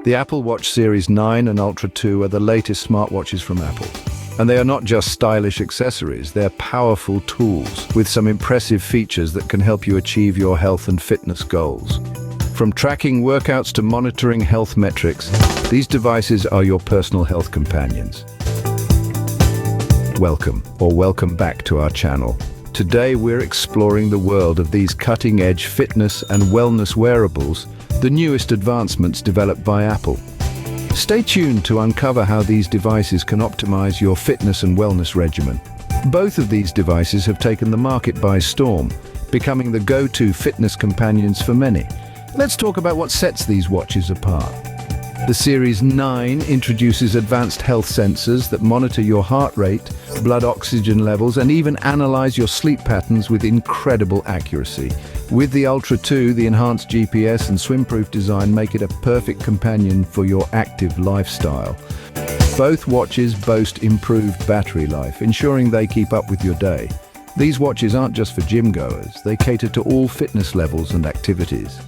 The Apple Watch Series 9 and Ultra 2 are the latest smartwatches from Apple. And they are not just stylish accessories, they're powerful tools with some impressive features that can help you achieve your health and fitness goals. From tracking workouts to monitoring health metrics, these devices are your personal health companions. Welcome back to our channel. Today we're exploring the world of these cutting-edge fitness and wellness wearables, the newest advancements developed by Apple. Stay tuned to uncover how these devices can optimize your fitness and wellness regimen. Both of these devices have taken the market by storm, becoming the go-to fitness companions for many. Let's talk about what sets these watches apart. The Series 9 introduces advanced health sensors that monitor your heart rate, blood oxygen levels, and even analyze your sleep patterns with incredible accuracy. With the Ultra 2, the enhanced GPS and swim-proof design make it a perfect companion for your active lifestyle. Both watches boast improved battery life, ensuring they keep up with your day. These watches aren't just for gym goers, they cater to all fitness levels and activities.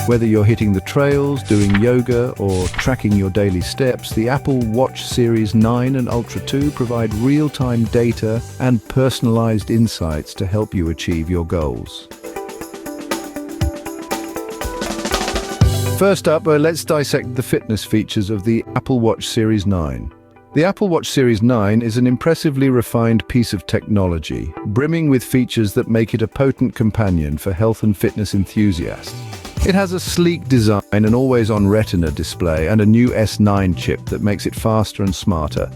Whether you're hitting the trails, doing yoga, or tracking your daily steps, the Apple Watch Series 9 and Ultra 2 provide real-time data and personalized insights to help you achieve your goals. First up, let's dissect the fitness features of the Apple Watch Series 9. The Apple Watch Series 9 is an impressively refined piece of technology, brimming with features that make it a potent companion for health and fitness enthusiasts. It has a sleek design, an always-on Retina display, and a new S9 chip that makes it faster and smarter.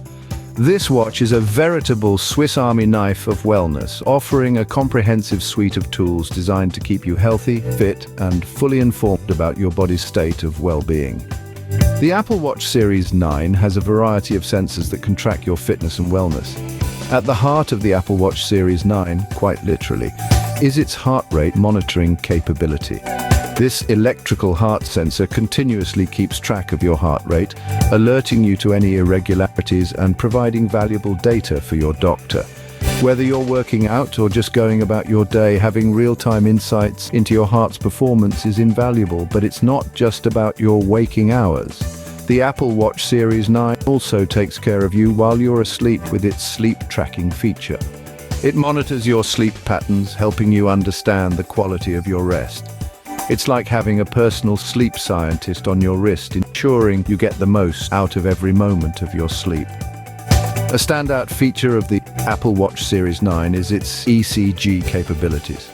This watch is a veritable Swiss Army knife of wellness, offering a comprehensive suite of tools designed to keep you healthy, fit, and fully informed about your body's state of well-being. The Apple Watch Series 9 has a variety of sensors that can track your fitness and wellness. At the heart of the Apple Watch Series 9, quite literally, is its heart rate monitoring capability. This electrical heart sensor continuously keeps track of your heart rate, alerting you to any irregularities and providing valuable data for your doctor. Whether you're working out or just going about your day, having real-time insights into your heart's performance is invaluable, but it's not just about your waking hours. The Apple Watch Series 9 also takes care of you while you're asleep with its sleep tracking feature. It monitors your sleep patterns, helping you understand the quality of your rest. It's like having a personal sleep scientist on your wrist, ensuring you get the most out of every moment of your sleep. A standout feature of the Apple Watch Series 9 is its ECG capabilities.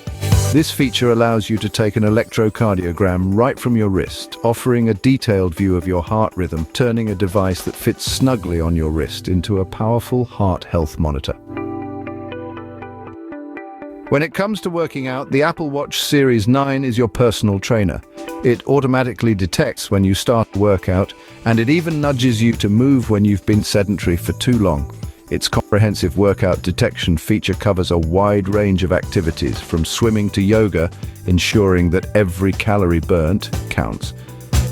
This feature allows you to take an electrocardiogram right from your wrist, offering a detailed view of your heart rhythm, turning a device that fits snugly on your wrist into a powerful heart health monitor. When it comes to working out, the Apple Watch Series 9 is your personal trainer. It automatically detects when you start a workout, and it even nudges you to move when you've been sedentary for too long. Its comprehensive workout detection feature covers a wide range of activities, from swimming to yoga, ensuring that every calorie burnt counts.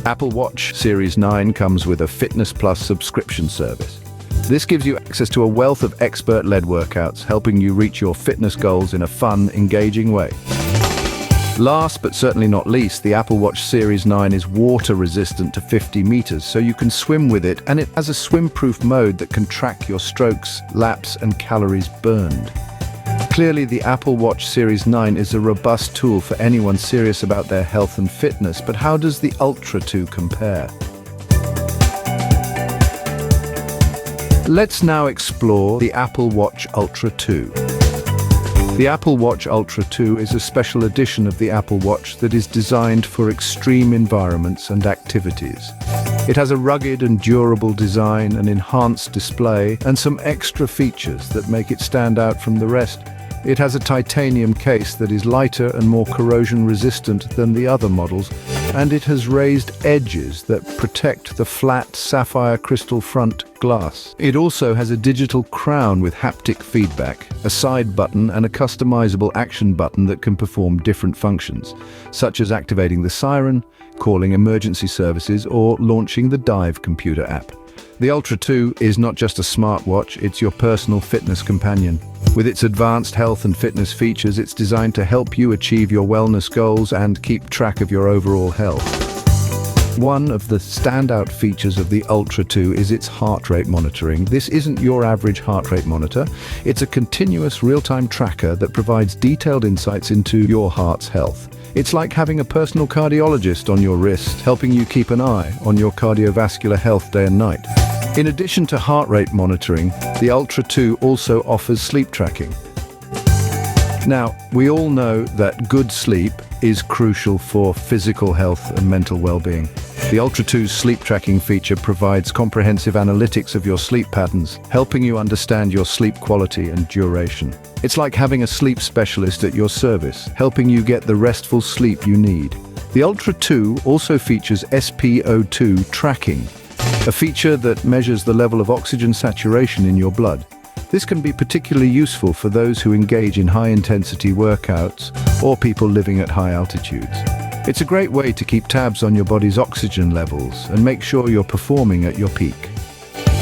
Apple Watch Series 9 comes with a Fitness Plus subscription service. This gives you access to a wealth of expert-led workouts, helping you reach your fitness goals in a fun, engaging way. Last but certainly not least, the Apple Watch Series 9 is water-resistant to 50 meters, so you can swim with it, and it has a swim-proof mode that can track your strokes, laps, and calories burned. Clearly, the Apple Watch Series 9 is a robust tool for anyone serious about their health and fitness, but how does the Ultra 2 compare? Let's now explore the Apple Watch Ultra 2. The Apple Watch Ultra 2 is a special edition of the Apple Watch that is designed for extreme environments and activities. It has a rugged and durable design, an enhanced display, and some extra features that make it stand out from the rest. It has a titanium case that is lighter and more corrosion-resistant than the other models, and it has raised edges that protect the flat sapphire crystal front glass. It also has a digital crown with haptic feedback, a side button, and a customizable action button that can perform different functions, such as activating the siren, calling emergency services, or launching the Dive computer app. The Ultra 2 is not just a smartwatch, it's your personal fitness companion. With its advanced health and fitness features, it's designed to help you achieve your wellness goals and keep track of your overall health. One of the standout features of the Ultra 2 is its heart rate monitoring. This isn't your average heart rate monitor. It's a continuous real-time tracker that provides detailed insights into your heart's health. It's like having a personal cardiologist on your wrist, helping you keep an eye on your cardiovascular health day and night. In addition to heart rate monitoring, the Ultra 2 also offers sleep tracking. Now, we all know that good sleep is crucial for physical health and mental well-being. The Ultra 2's sleep tracking feature provides comprehensive analytics of your sleep patterns, helping you understand your sleep quality and duration. It's like having a sleep specialist at your service, helping you get the restful sleep you need. The Ultra 2 also features SpO2 tracking, a feature that measures the level of oxygen saturation in your blood. This can be particularly useful for those who engage in high-intensity workouts or people living at high altitudes. It's a great way to keep tabs on your body's oxygen levels and make sure you're performing at your peak.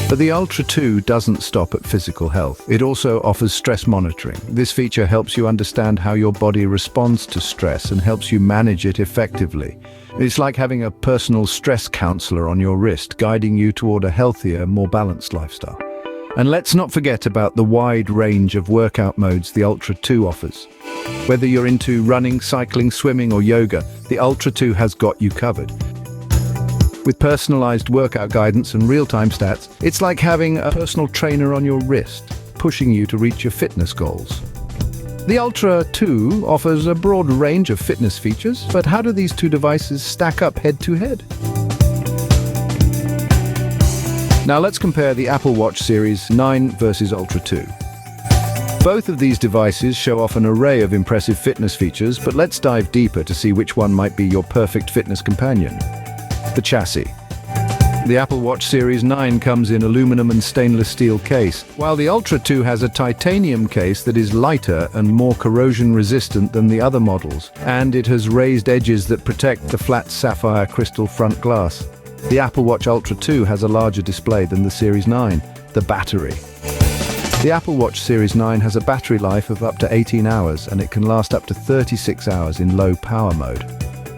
But the Ultra 2 doesn't stop at physical health. It also offers stress monitoring. This feature helps you understand how your body responds to stress and helps you manage it effectively. It's like having a personal stress counselor on your wrist, guiding you toward a healthier, more balanced lifestyle. And let's not forget about the wide range of workout modes the Ultra 2 offers. Whether you're into running, cycling, swimming, or yoga, the Ultra 2 has got you covered. With personalized workout guidance and real-time stats, it's like having a personal trainer on your wrist, pushing you to reach your fitness goals. The Ultra 2 offers a broad range of fitness features, but how do these two devices stack up head-to-head? Now let's compare the Apple Watch Series 9 versus Ultra 2. Both of these devices show off an array of impressive fitness features, but let's dive deeper to see which one might be your perfect fitness companion. The chassis. The Apple Watch Series 9 comes in aluminum and stainless steel case, while the Ultra 2 has a titanium case that is lighter and more corrosion resistant than the other models, and it has raised edges that protect the flat sapphire crystal front glass. The Apple Watch Ultra 2 has a larger display than the Series 9. The battery. The Apple Watch Series 9 has a battery life of up to 18 hours, and it can last up to 36 hours in low power mode.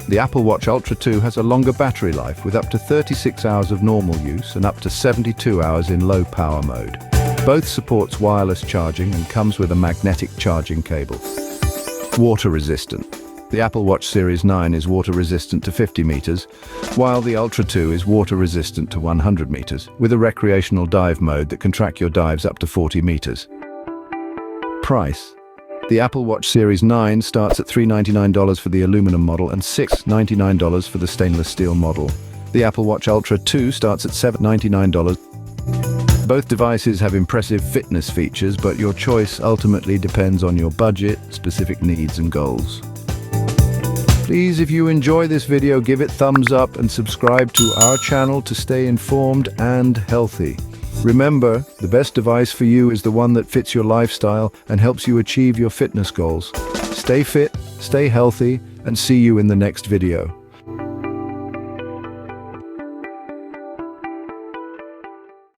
The Apple Watch Ultra 2 has a longer battery life with up to 36 hours of normal use and up to 72 hours in low power mode. Both supports wireless charging and comes with a magnetic charging cable. Water resistant. The Apple Watch Series 9 is water resistant to 50 meters, while the Ultra 2 is water resistant to 100 meters, with a recreational dive mode that can track your dives up to 40 meters. Price. The Apple Watch Series 9 starts at $399 for the aluminum model and $699 for the stainless steel model. The Apple Watch Ultra 2 starts at $799. Both devices have impressive fitness features, but your choice ultimately depends on your budget, specific needs, and goals. Please, if you enjoy this video, give it thumbs up and subscribe to our channel to stay informed and healthy. Remember, the best device for you is the one that fits your lifestyle and helps you achieve your fitness goals. Stay fit, stay healthy, and see you in the next video.